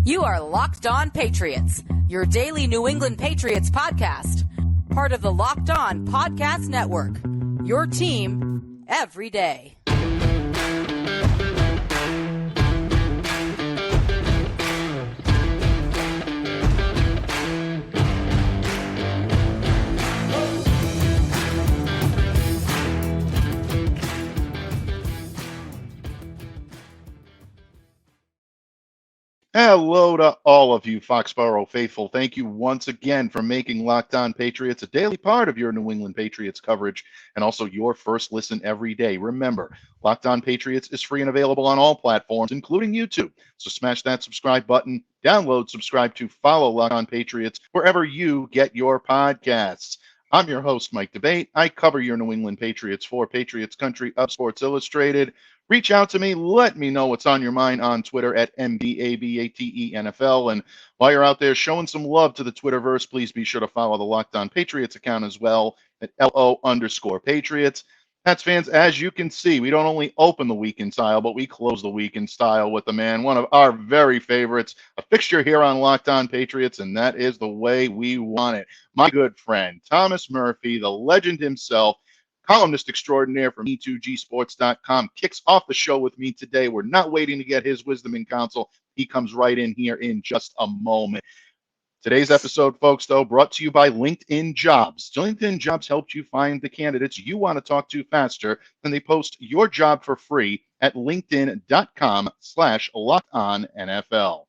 You are Locked On Patriots, your daily New England Patriots podcast. Part of the Locked On Podcast Network, your team every day. Hello to all of you Foxborough faithful. Thank you once again for making Locked On Patriots a daily part of your New England Patriots coverage and also your first listen every day. Remember, Locked On Patriots is free and available on all platforms, including YouTube. So smash that subscribe button, download, subscribe to, follow Locked On Patriots wherever you get your podcasts. I'm your host, Mike Debate. I cover your New England Patriots for Patriots Country of Sports Illustrated. Reach out to me. Let me know what's on your mind on Twitter at MBABATENFL. And while you're out there showing some love to the Twitterverse, please be sure to follow the Locked On Patriots account as well at LO_Patriots. Pats fans, as you can see, we don't only open the week in style, but we close the week in style with the man, one of our very favorites, a fixture here on Locked On Patriots, and that is the way we want it. My good friend, Thomas Murphy, the legend himself, columnist extraordinaire from E2Gsports.com, kicks off the show with me today. We're not waiting to get his wisdom and counsel. He comes right in here in just a moment. Today's episode, folks, though, brought to you by LinkedIn Jobs. LinkedIn Jobs helps you find the candidates you want to talk to faster, and they post your job for free at linkedin.com/lockedonnfl.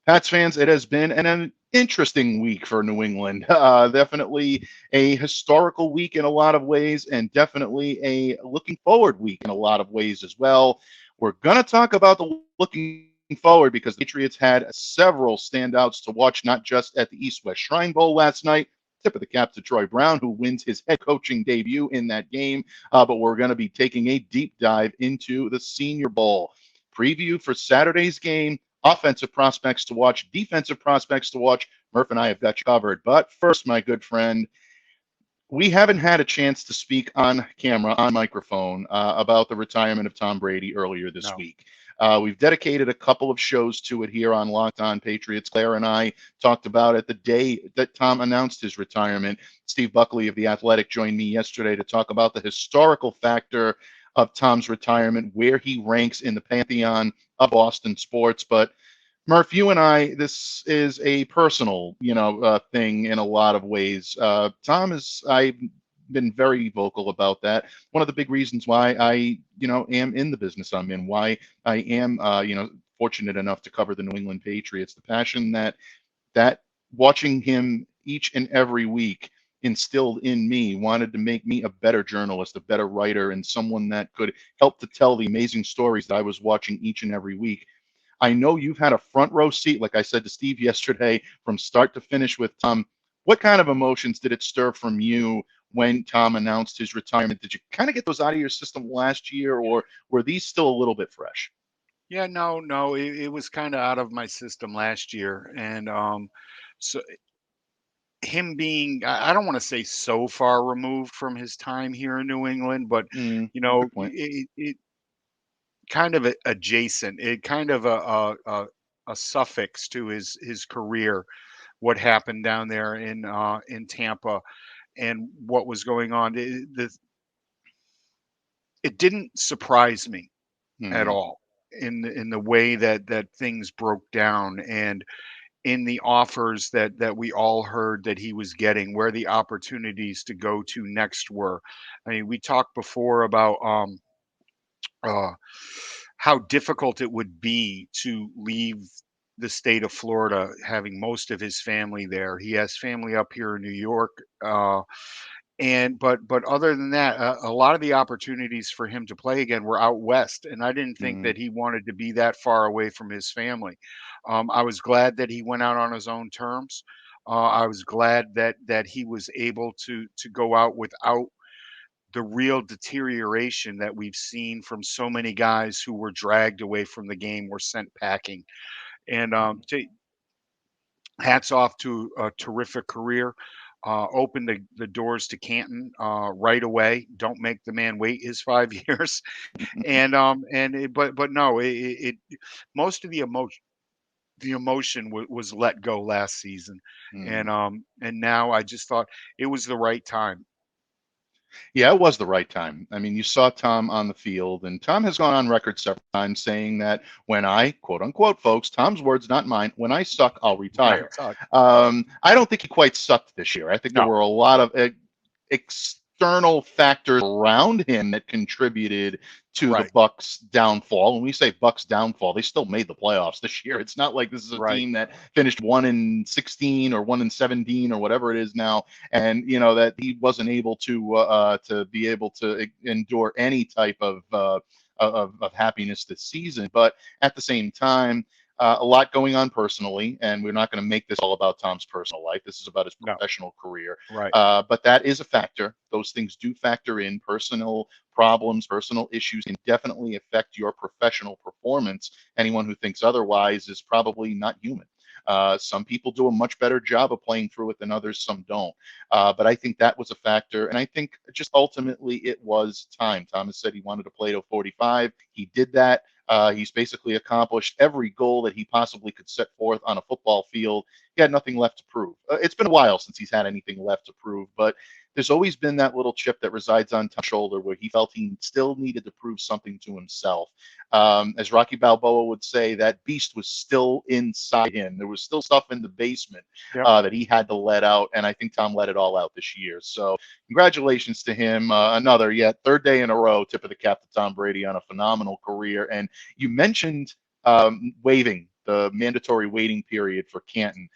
Pats fans, it has been an interesting week for New England. Definitely a historical week in a lot of ways, and definitely a looking forward week in a lot of ways as well. We're going to talk about the looking forward because the Patriots had several standouts to watch, not just at the East-West Shrine Bowl last night. Tip of the cap to Troy Brown, who wins his head coaching debut in that game. But we're going to be taking a deep dive into the Senior Bowl. Preview for Saturday's game, offensive prospects to watch, defensive prospects to watch. Murph and I have got you covered. But first, my good friend, we haven't had a chance to speak on camera, on microphone, about the retirement of Tom Brady earlier this week. We've dedicated a couple of shows to it here on Locked On Patriots. Claire and I talked about it the day that Tom announced his retirement. Steve Buckley of The Athletic joined me yesterday to talk about the historical factor of Tom's retirement, where he ranks in the pantheon of Boston sports. But Murph, you and I, this is a personal, thing in a lot of ways. Tom I've been very vocal about that. One of the big reasons why I, am in the business I'm in, why I am, fortunate enough to cover the New England Patriots, the passion that watching him each and every week instilled in me, wanted to make me a better journalist, a better writer, and someone that could help to tell the amazing stories that I was watching each and every week. I know you've had a front row seat, like I said to Steve yesterday, from start to finish with Tom. What kind of emotions did it stir from you when Tom announced his retirement? Did you kind of get those out of your system last year, or were these still a little bit fresh? Yeah, no, it was kind of out of my system last year. And so him being, I don't want to say so far removed from his time here in New England, but, Good point. it kind of adjacent, it kind of a suffix to his career, what happened down there in Tampa and what was going on. It didn't surprise me at Mhm. all in the way that things broke down and in the offers that we all heard that he was getting, where the opportunities to go to next were. I mean, we talked before about uh, how difficult it would be to leave the state of Florida, having most of his family there. He has family up here in New York. But other than that, a lot of the opportunities for him to play again were out west, and I didn't think Mhm. that he wanted to be that far away from his family. I was glad that he went out on his own terms. I was glad that he was able to go out without the real deterioration that we've seen from so many guys who were dragged away from the game, were sent packing. And hats off to a terrific career. Opened the doors to Canton right away. Don't make the man wait his 5 years. And but no, it most of the the emotion was let go last season, Mm. and now I just thought it was the right time. Yeah, it was the right time. I mean, you saw Tom on the field, and Tom has gone on record several times saying that when I, quote unquote, folks, Tom's words, not mine, when I suck, I'll Yeah, retire. it sucked. I don't think he quite sucked this year. I think there No, were a lot of external factors around him that contributed to the right, Bucks downfall. When we say Bucks downfall, they still made the playoffs this year. It's not like this is a right. team that finished 1-16 or 1-17 or whatever it is now, and that he wasn't able to be able to endure any type of happiness this season. But at the same time, a lot going on personally, and we're not going to make this all about Tom's personal life. This is about his No, professional career. right. But that is a factor. Those things do factor in. Personal problems, personal issues can definitely affect your professional performance. Anyone who thinks otherwise is probably not human. Some people do a much better job of playing through it than others, some don't. But I think that was a factor. And I think just ultimately it was time. Thomas said he wanted to play to 45. He did that. He's basically accomplished every goal that he possibly could set forth on a football field. He had nothing left to prove. It's been a while since he's had anything left to prove, but there's always been that little chip that resides on Tom's shoulder where he felt he still needed to prove something to himself. As Rocky Balboa would say, that beast was still inside him. There was still stuff in the basement Yep. that he had to let out, and I think Tom let it all out this year. So congratulations to him. Another, third day in a row, tip of the cap to Tom Brady on a phenomenal career. And you mentioned waiving the mandatory waiting period for Canton.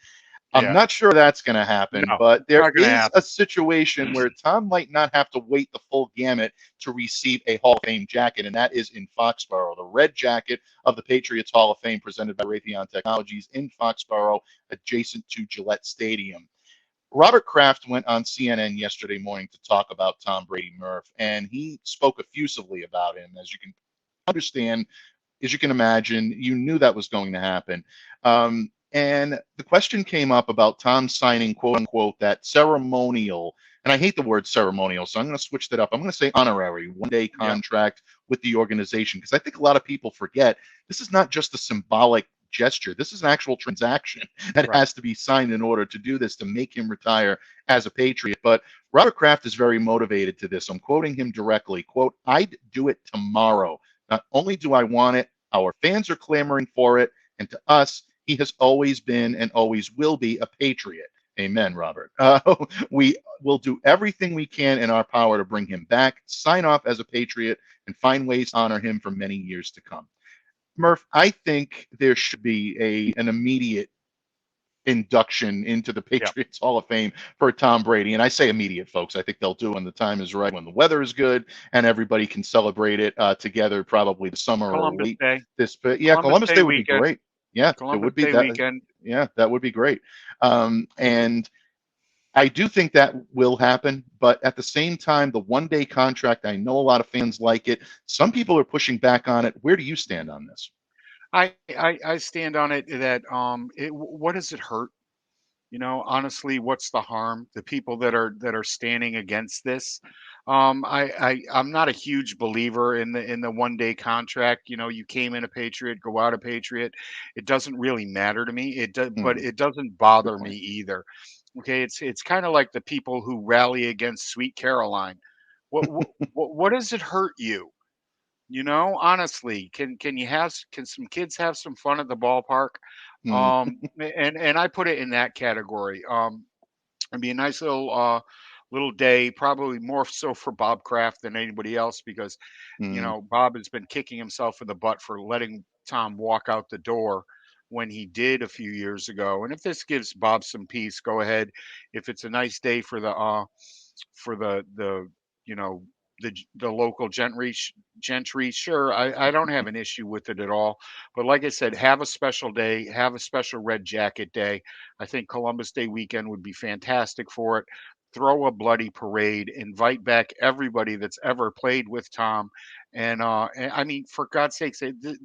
I'm Yeah. not sure that's going to happen, No, but it's there not gonna is a happen. situation where Tom might not have to wait the full gamut to receive a Hall of Fame jacket, and that is in Foxborough. The red jacket of the Patriots Hall of Fame presented by Raytheon Technologies in Foxborough, adjacent to Gillette Stadium. Robert Kraft went on CNN yesterday morning to talk about Tom Brady Murph, and he spoke effusively about him. As you can understand, as you can imagine, you knew that was going to happen. And the question came up about Tom signing, quote unquote, that ceremonial, and I hate the word ceremonial, so I'm going to switch that up. I'm going to say honorary 1-day Yep. contract with the organization, because I think a lot of people forget this is not just a symbolic gesture. This is an actual transaction that Right. has to be signed in order to do this, to make him retire as a Patriot. But Robert Kraft is very motivated to this. I'm quoting him directly, quote, "I'd do it tomorrow. Not only do I want it, our fans are clamoring for it. And to us, he has always been and always will be a Patriot." Amen, Robert. We will do everything we can in our power to bring him back, sign off as a Patriot, and find ways to honor him for many years to come. Murph, I think there should be an immediate induction into the Yep. Patriots Hall of Fame for Tom Brady. And I say immediate, folks. I think they'll do when the time is right, when the weather is good, and everybody can celebrate it together, probably the summer or Columbus late Day. this. But yeah, Columbus Columbus Day Day would be weekend. great. Yeah, it Columbus would be Day that. weekend. Yeah, that would be great. And I do think that will happen, but at the same time, the 1-day contract, I know a lot of fans like it. Some people are pushing back on it. Where do you stand on this? I stand on it that what does it hurt? Honestly, what's the harm? The people that are standing against this. I'm not a huge believer in the 1-day contract. You came in a Patriot, go out a Patriot. It doesn't really matter to me. It does, but Hmm, it doesn't good bother me point. either. Okay, it's kind of like the people who rally against Sweet Caroline. What does it hurt you? Honestly, can some kids have some fun at the ballpark? Hmm, And I put it in that category. It'd be a nice little day, probably more so for Bob Kraft than anybody else because hmm, Bob has been kicking himself in the butt for letting Tom walk out the door when he did a few years ago. And if this gives Bob some peace, go ahead. If it's a nice day for the you know the local gentry, sure, I don't have an issue with it at all. But like I said, have a special day, have a special red jacket day. I think Columbus Day weekend would be fantastic for it. Throw a bloody parade, invite back everybody that's ever played with Tom. And I mean, for God's sakes,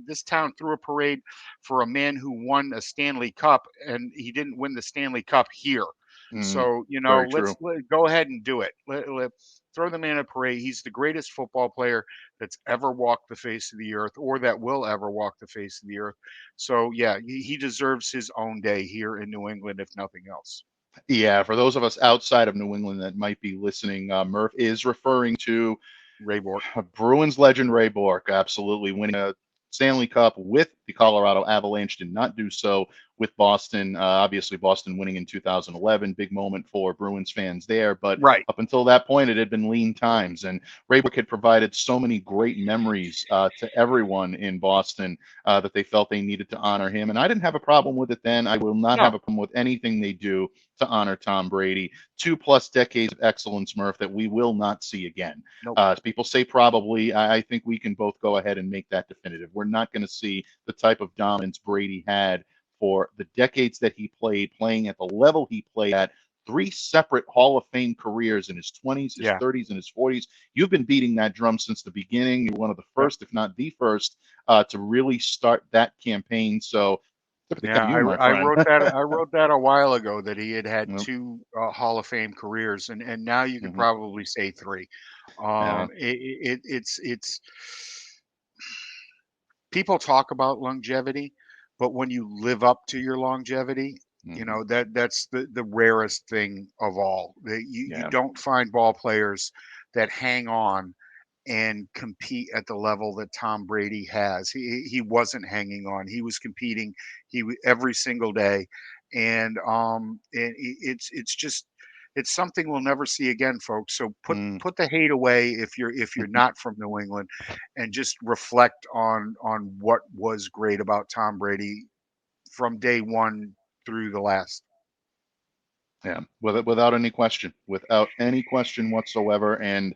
this town threw a parade for a man who won a Stanley Cup, and he didn't win the Stanley Cup here. hmm. So Very let's true. go ahead and do it. throw the man a parade. He's the greatest football player that's ever walked the face of the earth, or that will ever walk the face of the earth. So yeah, he deserves his own day here in New England, if nothing else. Yeah, for those of us outside of New England that might be listening, Murph is referring to Ray Bork. Bruins legend Ray Bork, absolutely winning a Stanley Cup with the Colorado Avalanche. Did not do so with Boston. Obviously, Boston winning in 2011, big moment for Bruins fans there. But Right. up until that point, it had been lean times, and Ray Bork had provided so many great memories to everyone in Boston that they felt they needed to honor him. And I didn't have a problem with it then. I will not No. have a problem with anything they do to honor Tom Brady. 2+ decades of excellence, Murph, that we will not see again. Nope. People say probably. I think we can both go ahead and make that definitive. We're not going to see the type of dominance Brady had for the decades that he played, playing at the level he played at. 3 separate Hall of Fame careers in his 20s, his 30s, and his 40s. You've been beating that drum since the beginning. You're one of the first, if not the first, to really start that campaign. So, yeah, I wrote that. I wrote that a while ago that he had 2 Hall of Fame careers, and now you could probably say 3. It's people talk about longevity, but when you live up to your longevity, you know that's the rarest thing of all. You don't find ball players that hang on and compete at the level that Tom Brady has. He wasn't hanging on. He was competing every single day, and it's just it's something we'll never see again, folks. So put the hate away if you're not from New England, and just reflect on what was great about Tom Brady from day one through the last. Yeah, without any question whatsoever. And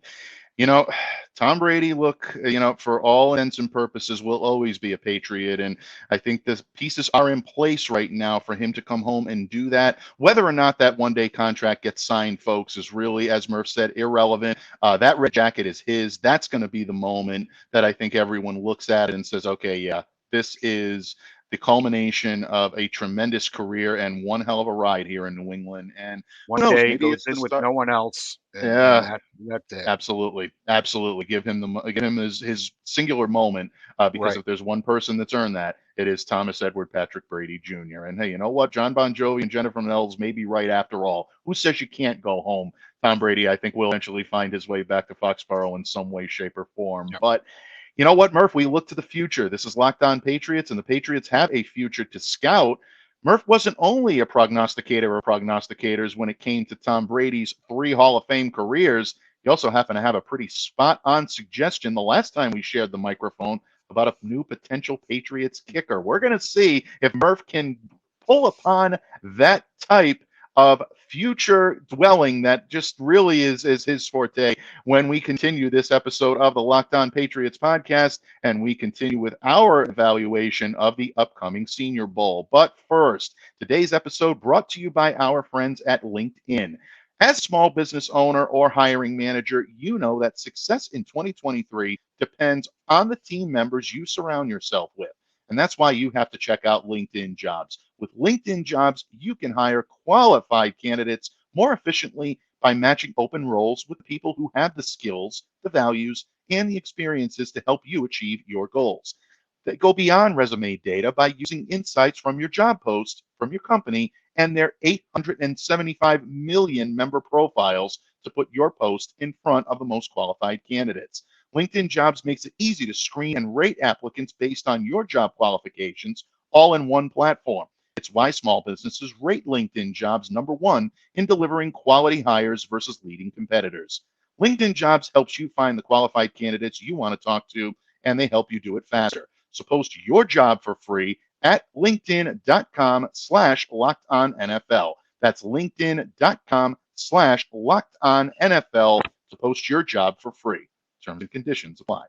Tom Brady, look, for all intents and purposes, will always be a Patriot. And I think the pieces are in place right now for him to come home and do that. Whether or not that one-day contract gets signed, folks, is really, as Murph said, irrelevant. That red jacket is his. That's going to be the moment that I think everyone looks at it and says, okay, yeah, this is the culmination of a tremendous career and one hell of a ride here in New England. And one who knows, day maybe goes it's the in with start. no one else. Yeah. That's it. Absolutely. Give him his singular moment, because if there's one person that's earned that, it is Thomas Edward Patrick Brady Jr. And hey, you know what? John Bon Jovi and Jennifer Nells may be right after all. Who says you can't go home? Tom Brady, I think, will eventually find his way back to Foxborough in some way, shape, or form. Yep. But you know what, Murph? We look to the future. This is Locked On Patriots, and the Patriots have a future to scout. Murph wasn't only a prognosticator of prognosticators when it came to Tom Brady's 3 Hall of Fame careers. He also happened to have a pretty spot-on suggestion the last time we shared the microphone about a new potential Patriots kicker. We're going to see if Murph can pull upon that type of future dwelling that just really is his forte when we continue this episode of the Locked On Patriots podcast, and we continue with our evaluation of the upcoming Senior Bowl. But first, today's episode brought to you by our friends at LinkedIn. As a small business owner or hiring manager, you know that success in 2023 depends on the team members you surround yourself with. And that's why you have to check out LinkedIn Jobs. With LinkedIn Jobs, you can hire qualified candidates more efficiently by matching open roles with people who have the skills, the values, and the experiences to help you achieve your goals. They go beyond resume data by using insights from your job post, from your company, and their 875 million member profiles to put your post in front of the most qualified candidates. LinkedIn Jobs makes it easy to screen and rate applicants based on your job qualifications, all in one platform. It's why small businesses rate LinkedIn Jobs #1 in delivering quality hires versus leading competitors. LinkedIn Jobs helps you find the qualified candidates you want to talk to, and they help you do it faster. So post your job for free at linkedin.com/lockedonnfl. That's linkedin.com/lockedonnfl to post your job for free. Terms and conditions apply.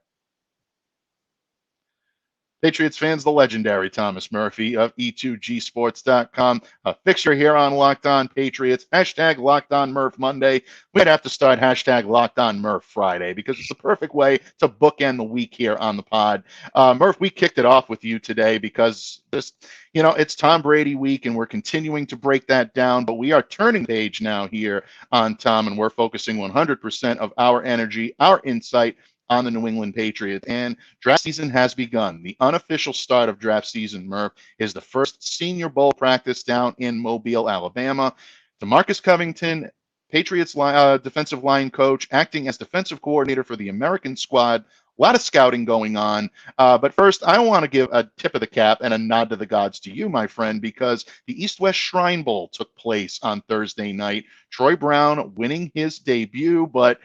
Patriots fans, the legendary Thomas Murphy of E2GSports.com. A fixture here on Locked On Patriots. Hashtag Locked On Murph Monday. We'd have to start hashtag Locked On Murph Friday because it's the perfect way to bookend the week here on the pod. Murph, we kicked it off with you today because it's Tom Brady week and we're continuing to break that down, but we are turning page now here on Tom, and we're focusing 100% of our energy, our insight on the New England Patriots. And draft season has begun. The unofficial start of draft season, Murph, is the first Senior Bowl practice down in Mobile, Alabama. DeMarcus Covington, Patriots defensive line coach, acting as defensive coordinator for the American squad. A lot of scouting going on. But first, I want to give a tip of the cap and a nod to the gods to you, my friend, because the East-West Shrine Bowl took place on Thursday night. Troy Brown winning his debut, but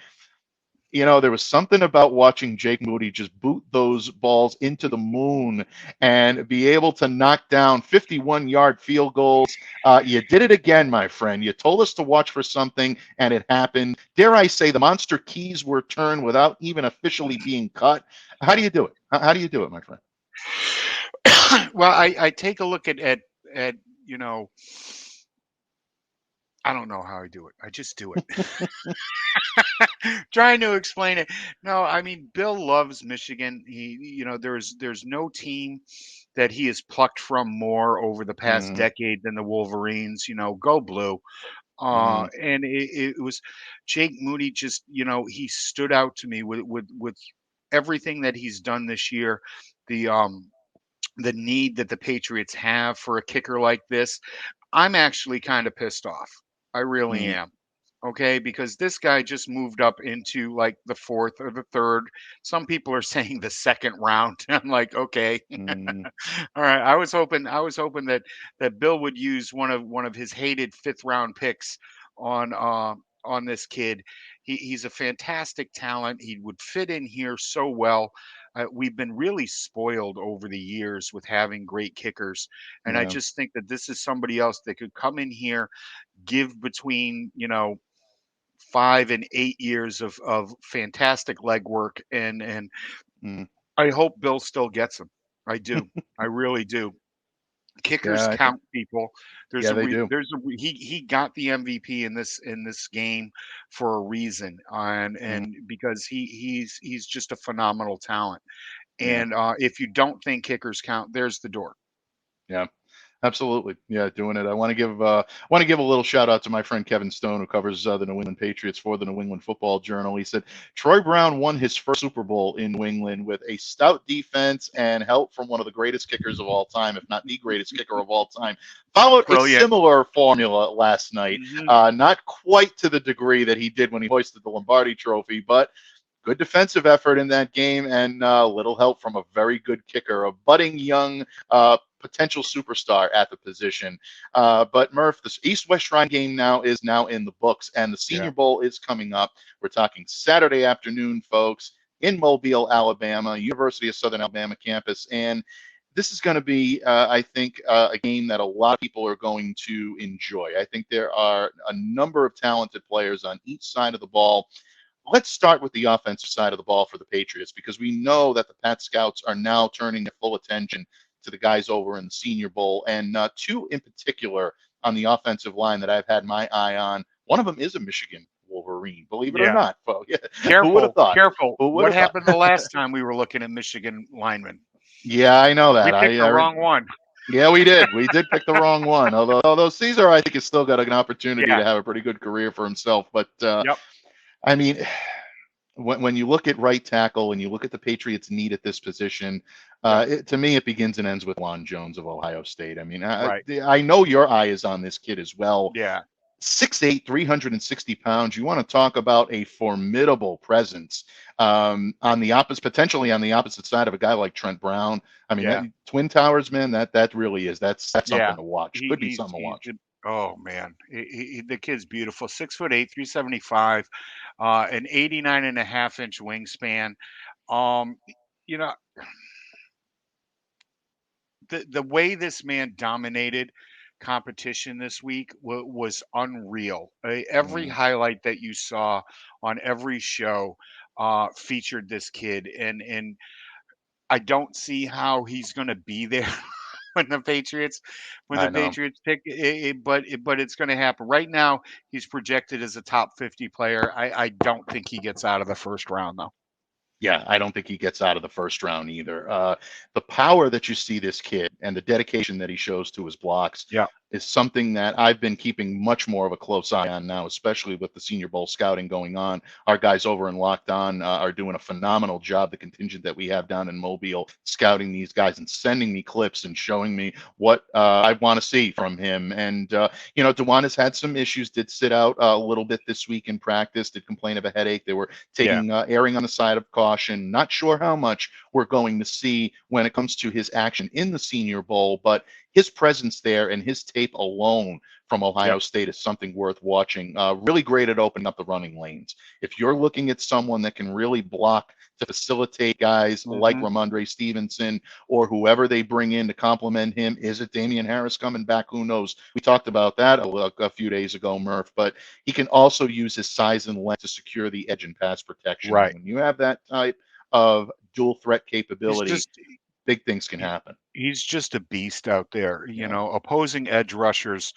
there was something about watching Jake Moody just boot those balls into the moon and be able to knock down 51-yard field goals. You did it again, my friend. You told us to watch for something, and it happened. Dare I say the monster keys were turned without even officially being cut. How do you do it? How do you do it, my friend? Well, I take a look at I don't know how I do it. I just do it. Trying to explain it. No, I mean, Bill loves Michigan. There's no team that he has plucked from more over the past decade than the Wolverines. Go blue. And it was Jake Moody. Just he stood out to me with everything that he's done this year. The need that the Patriots have for a kicker like this. I'm actually kind of pissed off. I really am. Okay, because this guy just moved up into like the fourth or the third. Some people are saying the second round. I'm like, okay, all right. I was hoping that Bill would use one of his hated fifth round picks on this kid. He's a fantastic talent. He would fit in here so well. We've been really spoiled over the years with having great kickers, and I Yeah. just think that this is somebody else that could come in here, give between 5 and 8 years of fantastic legwork, and I hope Bill still gets him. I do. I really do. Kickers Yeah, I think, count, people. yeah, they do. He got the MVP in this game for a reason, and because he's just a phenomenal talent. Yeah. And if you don't think kickers count, there's the door. Yeah. Absolutely. Yeah, doing it. I want to give a little shout out to my friend Kevin Stone, who covers the New England Patriots for the New England Football Journal. He said Troy Brown won his first Super Bowl in New England with a stout defense and help from one of the greatest kickers of all time, if not the greatest kicker of all time. Followed Brilliant. a similar formula last night, not quite to the degree that he did when he hoisted the Lombardi Trophy, but good defensive effort in that game and little help from a very good kicker, a budding young potential superstar at the position. But Murph, this East-West Shrine game is now in the books, and the Senior Bowl is coming up. We're talking Saturday afternoon, folks, in Mobile, Alabama, University of Southern Alabama campus. And this is going to be, I think, a game that a lot of people are going to enjoy. I think there are a number of talented players on each side of the ball. Let's start with the offensive side of the ball for the Patriots, because we know that the Pat Scouts are now turning their full attention to the guys over in the Senior Bowl, and two in particular on the offensive line that I've had my eye on. One of them is a Michigan Wolverine, believe it or not, folks. Yeah. Who would have thought? Careful. What happened the last time we were looking at Michigan linemen? Yeah, I know that. We picked the wrong one. Yeah, we did. We did pick the wrong one. Although Caesar, I think, has still got an opportunity to have a pretty good career for himself. But I mean, when you look at right tackle and you look at the Patriots' need at this position, to me, it begins and ends with Lon Jones of Ohio State. I mean, I know your eye is on this kid as well. Yeah. 6'8", 360 pounds. You want to talk about a formidable presence on the potentially on the opposite side of a guy like Trent Brown. I mean, Twin Towers, man, that really is. That's something to watch. Could be something to watch. Oh man, the kid's beautiful. 6'8", 375, an 89.5-inch wingspan. The way this man dominated competition this week was unreal. Every highlight that you saw on every show featured this kid, and I don't see how he's going to be there when the Patriots I know. pick it, but it's going to happen. Right now, he's projected as a top 50 player. I don't think he gets out of the first round though. Yeah, I don't think he gets out of the first round either. The power that you see this kid and the dedication that he shows to his blocks Yeah. is something that I've been keeping much more of a close eye on now, especially with the Senior Bowl scouting going on. Our guys over in Locked On are doing a phenomenal job. The contingent that we have down in Mobile scouting these guys and sending me clips and showing me what I want to see from him. And Dewan has had some issues. Did sit out a little bit this week in practice. Did complain of a headache. They were taking erring on the side of caution. Not sure how much we're going to see when it comes to his action in the Senior Bowl, but his presence there and his tape alone from Ohio State is something worth watching. Really great at opening up the running lanes. If you're looking at someone that can really block to facilitate guys like Ramondre Stevenson or whoever they bring in to complement him, is it Damian Harris coming back? Who knows? We talked about that a few days ago, Murph, but he can also use his size and length to secure the edge and pass protection. Right. When you have that type of dual threat He's capability, just big things can he- happen. he's just a beast out there. Yeah. Opposing edge rushers,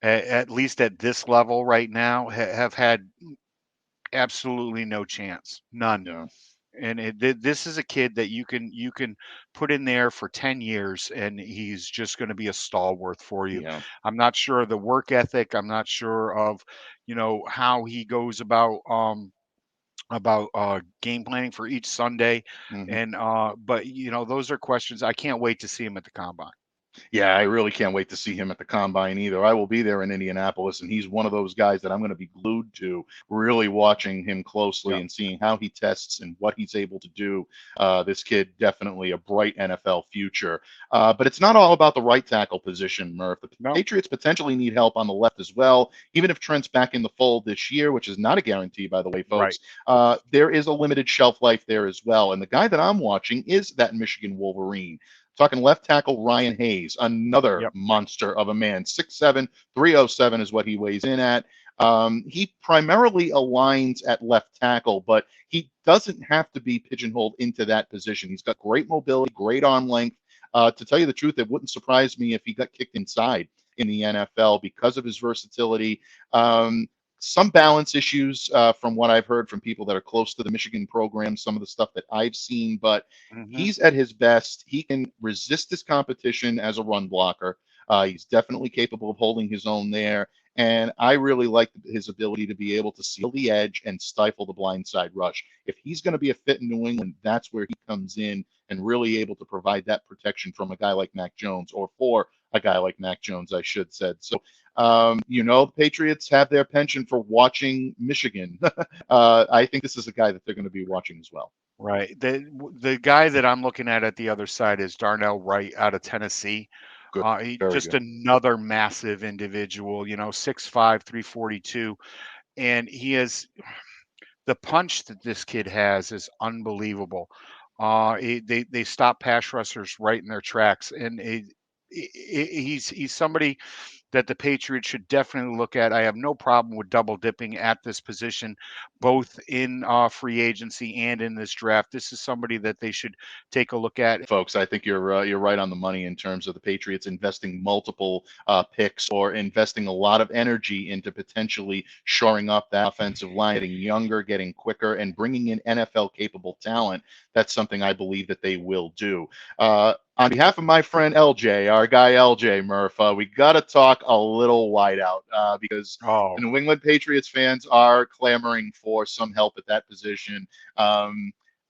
at least at this level right now, have had absolutely no chance, none. Yeah. And this is a kid that you can put in there for 10 years, and he's just going to be a stalwart for you. Yeah. I'm not sure of the work ethic. I'm not sure of, how he goes about game planning for each Sunday, Mhm. and but those are questions. I can't wait to see him at the combine. Yeah, I really can't wait to see him at the combine either. I will be there in Indianapolis, and he's one of those guys that I'm going to be glued to, really watching him closely Yeah. and seeing how he tests and what he's able to do. This kid, definitely a bright NFL future. But it's not all about the right tackle position, Murph. The No. Patriots potentially need help on the left as well. Even if Trent's back in the fold this year, which is not a guarantee, by the way, folks, there is a limited shelf life there as well. And the guy that I'm watching is that Michigan Wolverine. Talking left tackle Ryan Hayes, another Yep. monster of a man. 6'7", 307 is what he weighs in at. He primarily aligns at left tackle, but he doesn't have to be pigeonholed into that position. He's got great mobility, great arm length. To tell you the truth, it wouldn't surprise me if he got kicked inside in the NFL because of his versatility. Some balance issues from what I've heard from people that are close to the Michigan program, some of the stuff that I've seen, but he's at his best. He can resist his competition as a run blocker. He's definitely capable of holding his own there. And I really like his ability to be able to seal the edge and stifle the blindside rush. If he's going to be a fit in New England, that's where he comes in and really able to provide that protection from a guy like Mac Jones, or for a guy like Mac Jones, I should said. So, the Patriots have their penchant for watching Michigan. I think this is a guy that they're going to be watching as well. Right. The guy that I'm looking at the other side is Darnell Wright out of Tennessee. Good. He Very just good. another massive individual, 6'5", 342, and he has the punch that this kid has is unbelievable. They stop pass rushers right in their tracks, and he's somebody that the Patriots should definitely look at. I have no problem with double dipping at this position, both in free agency and in this draft. This is somebody that they should take a look at. Folks, I think you're right on the money in terms of the Patriots investing multiple picks or investing a lot of energy into potentially shoring up that offensive line, getting younger, getting quicker, and bringing in NFL capable talent. That's something I believe that they will do. On behalf of my friend LJ, our guy LJ Murph, we got to talk a little wideout because Oh, the New England Patriots fans are clamoring for some help at that position.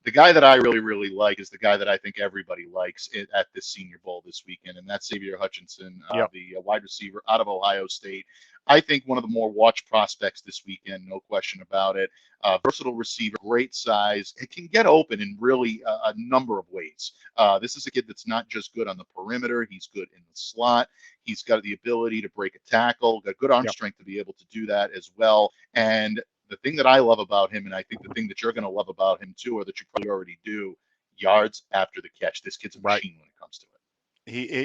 The guy that I really, really like is the guy that I think everybody likes at this Senior Bowl this weekend, and that's Xavier Hutchinson, yep. the wide receiver out of Ohio State. I think one of the more watched prospects this weekend, no question about it. Versatile receiver, great size. It can get open in really a number of ways. This is a kid that's not just good on the perimeter. He's good in the slot. He's got the ability to break a tackle, got good arm Yep. strength to be able to do that as well. And the thing that I love about him, and I think the thing that you're going to love about him too, or that you probably already do, yards after the catch. This kid's a Right. machine when it comes to it.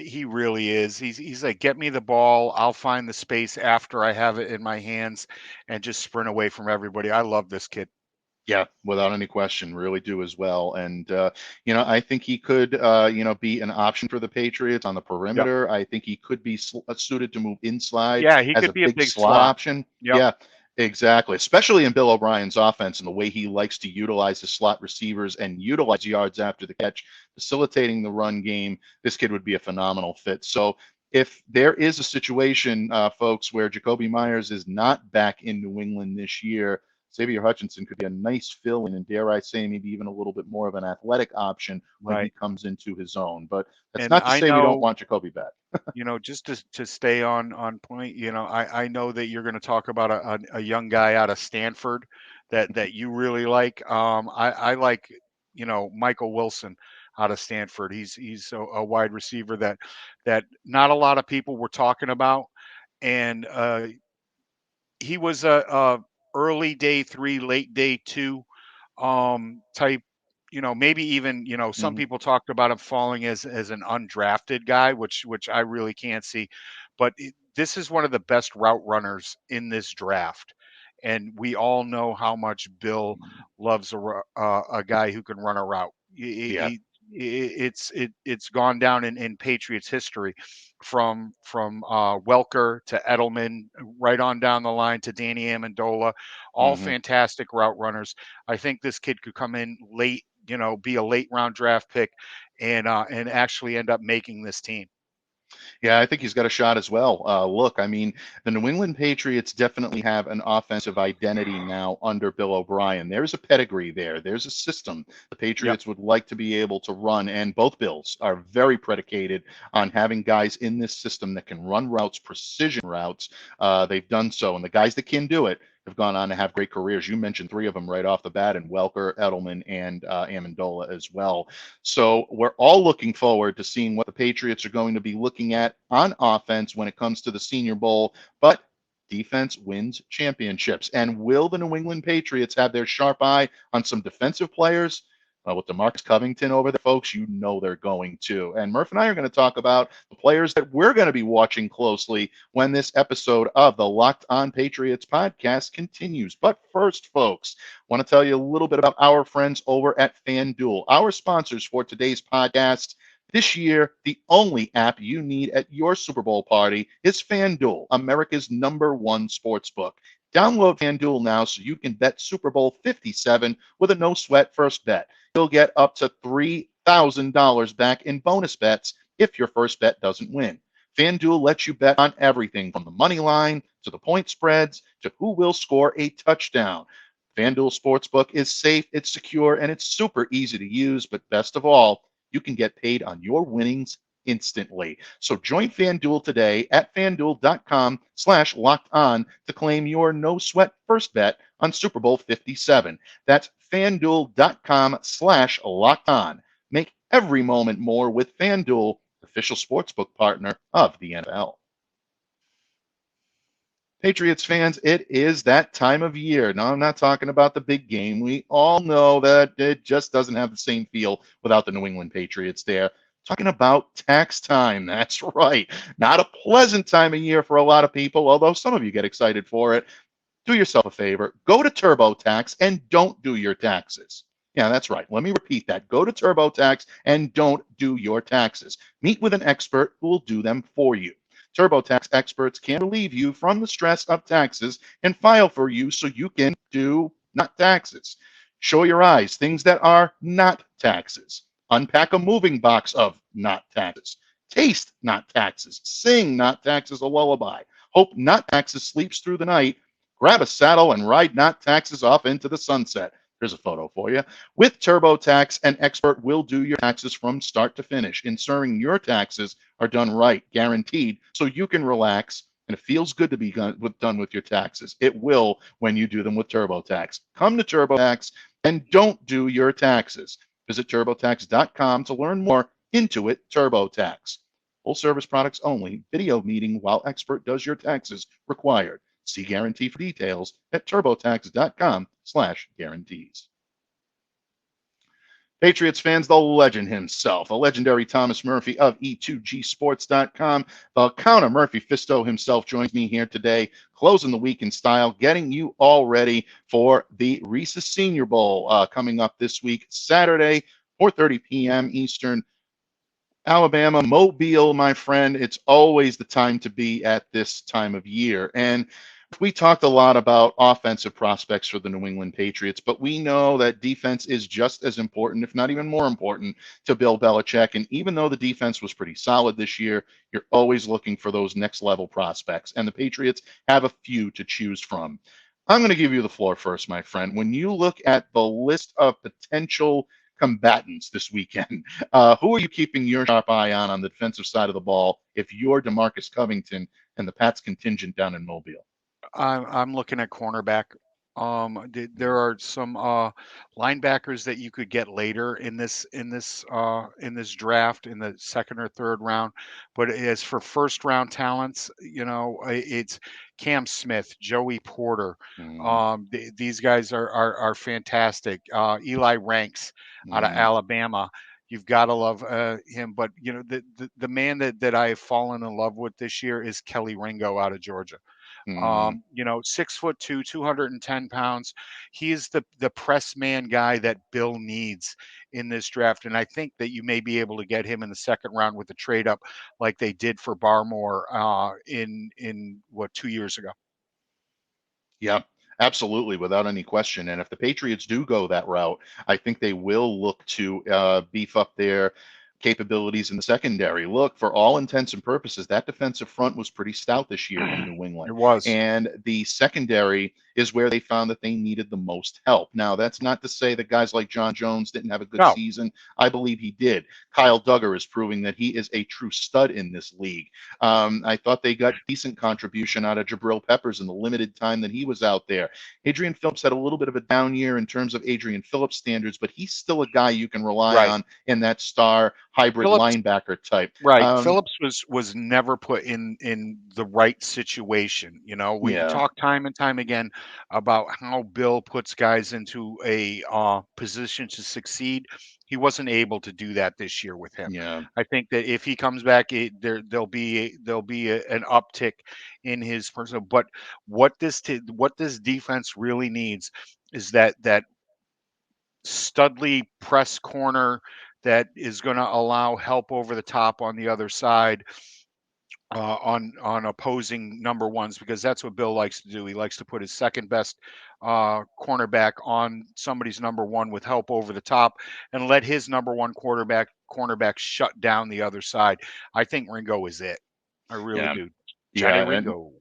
He really is. He's like, get me the ball. I'll find the space after I have it in my hands, and just sprint away from everybody. I love this kid. Yeah, without any question, really do as well. And I think he could, be an option for the Patriots on the Yep. perimeter. I think he could be suited to move inside Yeah, he as could a be a big big slot slot. option. Yep. Yeah, exactly. Especially in Bill O'Brien's offense and the way he likes to utilize his slot receivers and utilize yards after the catch, facilitating the run game. This kid would be a phenomenal fit. So if there is a situation, folks, where Jacoby Myers is not back in New England this year, Xavier Hutchinson could be a nice fill in, and dare I say, maybe even a little bit more of an athletic option when he Right. comes into his own. But that's And not to I say we don't know, want Jacoby back. just to stay on point, I know that you're going to talk about a young guy out of Stanford that you really like. I like, Michael Wilson out of Stanford. He's a wide receiver that not a lot of people were talking about, and he was a early day 3, late day 2 type. Maybe even, some Mhm. people talked about him falling as an undrafted guy, which I really can't see. But this is one of the best route runners in this draft, and we all know how much Bill loves a guy who can run a route. Yeah. It's gone down in Patriots history, from Welker to Edelman, right on down the line to Danny Amendola, all hmm fantastic route runners. I think this kid could come in late, be a late round draft pick, and actually end up making this team. Yeah, I think he's got a shot as well. Look, I mean, the New England Patriots definitely have an offensive identity now under Bill O'Brien. There's a pedigree there. There's a system the Yep. Patriots would like to be able to run, and both Bills are very predicated on having guys in this system that can run routes, precision routes. They've done so, and the guys that can do it have gone on to have great careers. You mentioned three of them right off the bat, and Welker, Edelman, and Amendola as well. So we're all looking forward to seeing what the Patriots are going to be looking at on offense when it comes to the Senior Bowl. But defense wins championships. And will the New England Patriots have their sharp eye on some defensive players? With DeMarcus Covington over there, folks, you know they're going to. And Murph and I are going to talk about the players that we're going to be watching closely when this episode of the Locked On Patriots podcast continues. But first, folks, want to tell you a little bit about our friends over at FanDuel, our sponsors for today's podcast. This year, the only app you need at your Super Bowl party is FanDuel, America's #1 sportsbook. Download FanDuel now so you can bet Super Bowl 57 with a no sweat first bet. You'll get up to $3,000 back in bonus bets if your first bet doesn't win. FanDuel lets you bet on everything from the money line to the point spreads to who will score a touchdown. FanDuel Sportsbook is safe, it's secure, and it's super easy to use. But best of all, you can get paid on your winnings instantly. So join FanDuel today at fanduel.com/locked on to claim your no sweat first bet on Super Bowl 57. That's fanduel.com/locked on. Make every moment more with FanDuel, official sportsbook partner of the NFL. Patriots fans, it is that time of year. No, I'm not talking about the big game. We all know that it just doesn't have the same feel without the New England Patriots there. Talking about tax time. That's right. Not a pleasant time of year for a lot of people, although some of you get excited for it. Do yourself a favor. Go to TurboTax and don't do your taxes. Yeah, that's right. Let me repeat that. Go to TurboTax and don't do your taxes. Meet with an expert who will do them for you. TurboTax experts can relieve you from the stress of taxes and file for you so you can do not taxes. Show your eyes things that are not taxes. Unpack a moving box of not taxes. Taste not taxes. Sing not taxes a lullaby. Hope not taxes sleeps through the night. Grab a saddle and ride not taxes off into the sunset. Here's a photo for you. With TurboTax, an expert will do your taxes from start to finish, ensuring your taxes are done right, guaranteed, so you can relax. And it feels good to be done with your taxes. It will when you do them with TurboTax. Come to TurboTax and don't do your taxes. Visit TurboTax.com to learn more. Intuit TurboTax. Full service products only. Video meeting while expert does your taxes required. See guarantee for details at turbotax.com/guarantees. Patriots fans, the legend himself, a legendary Thomas Murphy of E2GSports.com. The counter Murphy Fisto himself joins me here today, closing the week in style, getting you all ready for the Reese's Senior Bowl coming up this week, Saturday, 4:30 p.m. Eastern. Alabama, Mobile, my friend, it's always the time to be at this time of year. And we talked a lot about offensive prospects for the New England Patriots, but we know that defense is just as important, if not even more important, to Bill Belichick. And even though the defense was pretty solid this year, you're always looking for those next level prospects. And the Patriots have a few to choose from. I'm going to give you the floor first, my friend. When you look at the list of potential combatants this weekend, who are you keeping your sharp eye on the defensive side of the ball if you're DeMarcus Covington and the Pats contingent down in Mobile? I'm looking at cornerback. There are some linebackers that you could get later in this draft in the second or third round. But as for first round talents, it's Cam Smith, Joey Porter. Mm, These guys are fantastic. Eli Ranks out of mm, Alabama. You've got to love him. But the man that I have fallen in love with this year is Kelly Ringo out of Georgia. mm. 6'2", 210 pounds. He is the press man guy that Bill needs in this draft. And I think that you may be able to get him in the second round with the trade up like they did for Barmore in what, 2 years ago. Yeah, absolutely, without any question. And if the Patriots do go that route, I think they will look to beef up their capabilities in the secondary. Look, for all intents and purposes, that defensive front was pretty stout this year in New It England. was. And the secondary is where they found that they needed the most help. Now, that's not to say that guys like John Jones didn't have a good No. season. I believe he did. Kyle Duggar is proving that he is a true stud in this league. I thought they got decent contribution out of Jabril Peppers in the limited time that he was out there. Adrian Phillips had a little bit of a down year in terms of Adrian Phillips standards, but he's still a guy you can rely Right. on in that star hybrid Phillips linebacker type. Right. Phillips was never put in the right situation. We Yeah, talk time and time again about how Bill puts guys into a position to succeed. He wasn't able to do that this year with him. yeah, I think that if he comes back, there'll be an uptick in his personal. But what this defense really needs is that Studley press corner that is going to allow help over the top on the other side on opposing number ones, because that's what Bill likes to do. He likes to put his second best cornerback on somebody's number one with help over the top and let his number one cornerback shut down the other side. I think Ringo is it. I really yeah, do. Johnny yeah. And Ringo.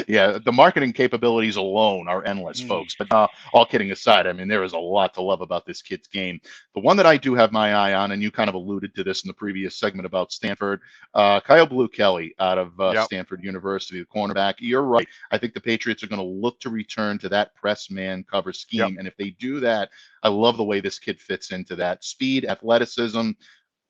yeah, the marketing capabilities alone are endless, Mm, folks. But all kidding aside, I mean, there is a lot to love about this kid's game. The one that I do have my eye on, and you kind of alluded to this in the previous segment about Stanford, Kyle Blue Kelly out of yep. Stanford University, the cornerback. You're right. I think the Patriots are going to look to return to that press man cover Yep. scheme. And if they do that, I love the way this kid fits into that. Speed, athleticism,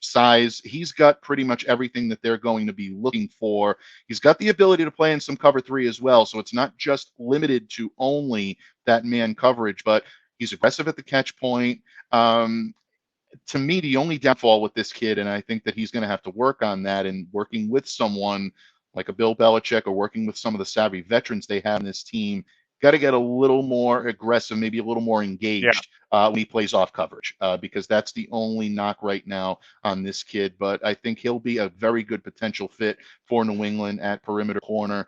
size. He's got pretty much everything that they're going to be looking for. He's got the ability to play in some cover three as well. So it's not just limited to only that man coverage, but he's aggressive at the catch point. To me, the only downfall with this kid, and I think that he's going to have to work on that and working with someone like a Bill Belichick or working with some of the savvy veterans they have in this team, got to get a little more aggressive, maybe a little more Yeah. engaged when he plays off coverage, because that's the only knock right now on this kid. But I think he'll be a very good potential fit for New England at perimeter corner.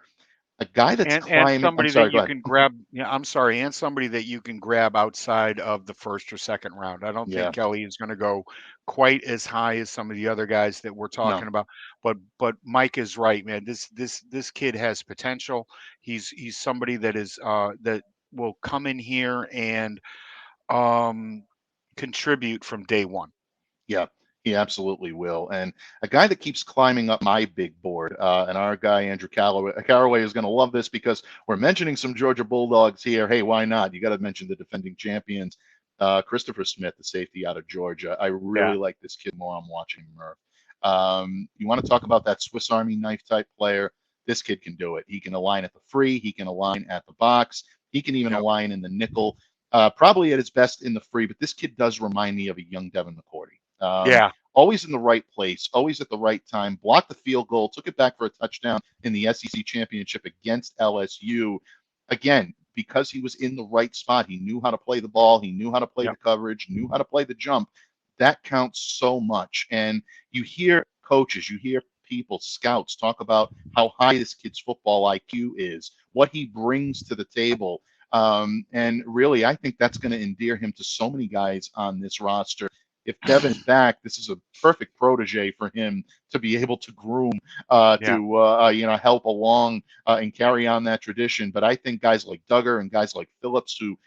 A guy that's And climbing. I'm somebody that sorry, go you ahead. can grab. Yeah, I'm sorry, and somebody that you can grab outside of the first or second round. I don't think Yeah, Kelly is going to go quite as high as some of the other guys that we're no, talking about. But Mike is right, man. This kid has potential. He's somebody that will come in here and um contribute from day one. yeah, he absolutely will. And a guy that keeps climbing up my big board, and our guy Andrew Caraway is going to love this because we're mentioning some Georgia Bulldogs here. Hey, why not? You got to mention the defending champions, Christopher Smith, the safety out of Georgia. I Yeah. really like this kid more. I'm watching Murph. You want to talk about that Swiss Army knife type player? This kid can do it. He can align at the free. He can align at the box. He can even Yep. align in the nickel. probably at his best in the free, but this kid does remind me of a young Devin McCourty. Yeah. Always in the right place, always at the right time, blocked the field goal, took it back for a touchdown in the SEC championship against LSU. Again, because he was in the right spot, he knew how to play the ball, he knew how to play the coverage, knew how to play the jump. That counts so much. And you hear coaches, you hear people, scouts talk about how high this kid's football IQ is, what he brings to the table. And really, I think that's going to endear him to so many guys on this roster. If Devin's back, this is a perfect protege for him to be able to groom, to help along and carry on that tradition. But I think guys like Duggar and guys like Phillips, who,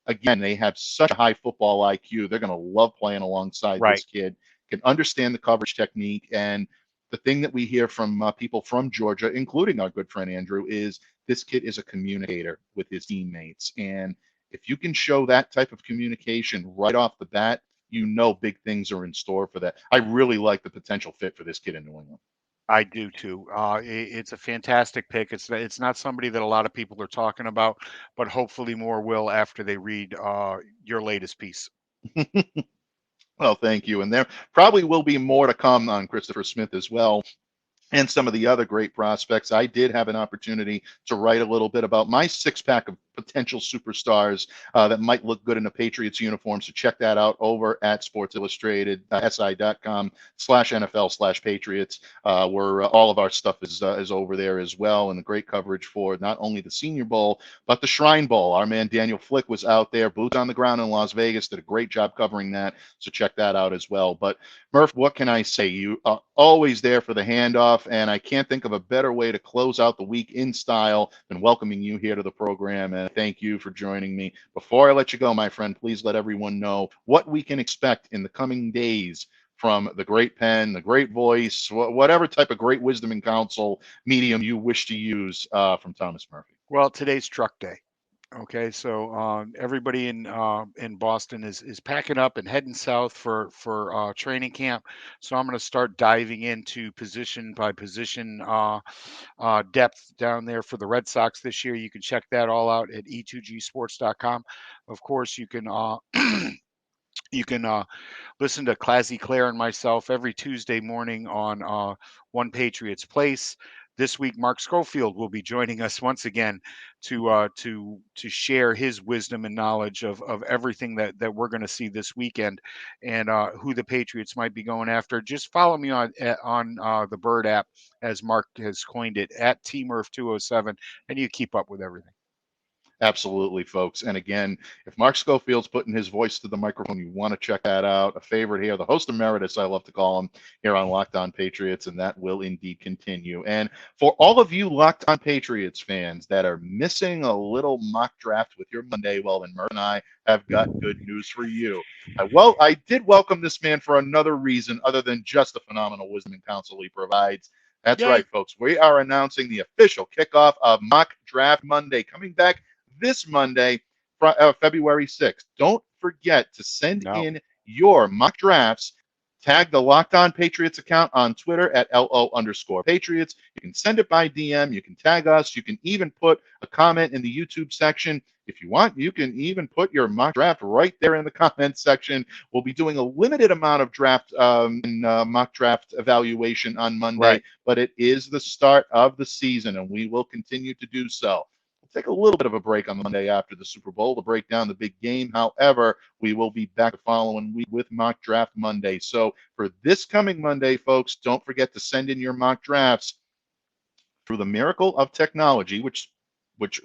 again, they have such a high football IQ, they're going to love playing alongside this kid, can understand the coverage technique. And the thing that we hear from people from Georgia, including our good friend Andrew, is this kid is a communicator with his teammates. And if you can show that type of communication right off the bat, you know big things are in store for that. I really like the potential fit for this kid in New England. I do too. It's a fantastic pick. It's not somebody that a lot of people are talking about, but hopefully more will after they read your latest piece. Well, thank you. And there probably will be more to come on Christopher Smith as well, and some of the other great prospects. I did have an opportunity to write a little bit about my six-pack of potential superstars that might look good in a Patriots uniform. So check that out over at Sports Illustrated, si.com/NFL/Patriots, where all of our stuff is over there as well. And the great coverage for not only the Senior Bowl, but the Shrine Bowl. Our man Daniel Flick was out there, boots on the ground in Las Vegas, did a great job covering that. So check that out as well. But Murph, what can I say? You are always there for the handoff, and I can't think of a better way to close out the week in style than welcoming you here to the program. And thank you for joining me. Before I let you go, my friend, please let everyone know what we can expect in the coming days from the great pen, the great voice, whatever type of great wisdom and counsel medium you wish to use from Thomas Murphy. Well, today's truck day. Okay, so everybody in Boston is packing up and heading south for training camp. So I'm going to start diving into position by position depth down there for the Red Sox this year. You can check that all out at e2gsports.com. Of course, you can you can listen to Classy Claire and myself every Tuesday morning on One Patriots Place. This week, Mark Schofield will be joining us once again to share his wisdom and knowledge of everything that we're going to see this weekend and who the Patriots might be going after. Just follow me on the Bird app, as Mark has coined it, at TMurph207, and you keep up with everything. Absolutely, folks. And again, if Mark Schofield's putting his voice to the microphone, you want to check that out. A favorite here, the host emeritus, I love to call him, here on Locked On Patriots, and that will indeed continue. And for all of you Locked On Patriots fans that are missing a little mock draft with your Monday, well, then Murph and I have got good news for you. I did welcome this man for another reason other than just the phenomenal wisdom and counsel he provides. That's right, folks. We are announcing the official kickoff of Mock Draft Monday, coming back this Monday, February 6th. Don't forget to send in your mock drafts. Tag the Locked On Patriots account on Twitter at LO_Patriots. You can send it by DM. You can tag us. You can even put a comment in the YouTube section. If you want, you can even put your mock draft right there in the comment section. We'll be doing a limited amount of draft mock draft evaluation on Monday, but it is the start of the season, and we will continue to do so. Take a little bit of a break on Monday after the Super Bowl to break down the big game. However, we will be back the following week with Mock Draft Monday. So for this coming Monday, folks, don't forget to send in your mock drafts through the miracle of technology, which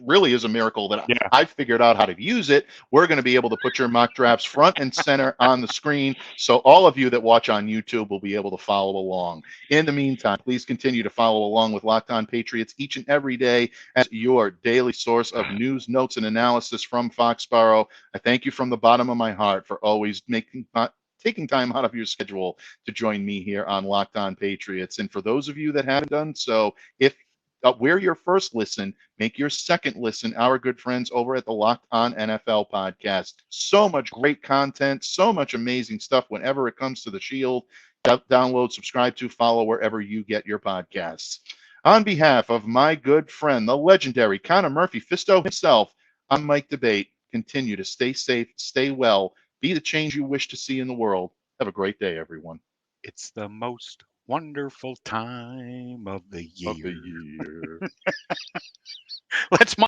really is a miracle that I've figured out how to use it. We're going to be able to put your mock drafts front and center on the screen, so all of you that watch on YouTube will be able to follow along. In the meantime, please continue to follow along with Locked On Patriots each and every day as your daily source of news, notes, and analysis from Foxborough. I thank you from the bottom of my heart for always taking time out of your schedule to join me here on Locked On Patriots. And for those of you that haven't done so, if we're your first listen, make your second listen our good friends over at the Locked On NFL podcast. So much great content, so much amazing stuff whenever it comes to the Shield. Download, subscribe to, follow wherever you get your podcasts. On behalf of my good friend, the legendary Connor Murphy Fisto himself, I'm Mike Debate. continue to stay safe, stay well, be the change you wish to see in the world. Have a great day, everyone. It's the most wonderful time of the Of the year. year. Let's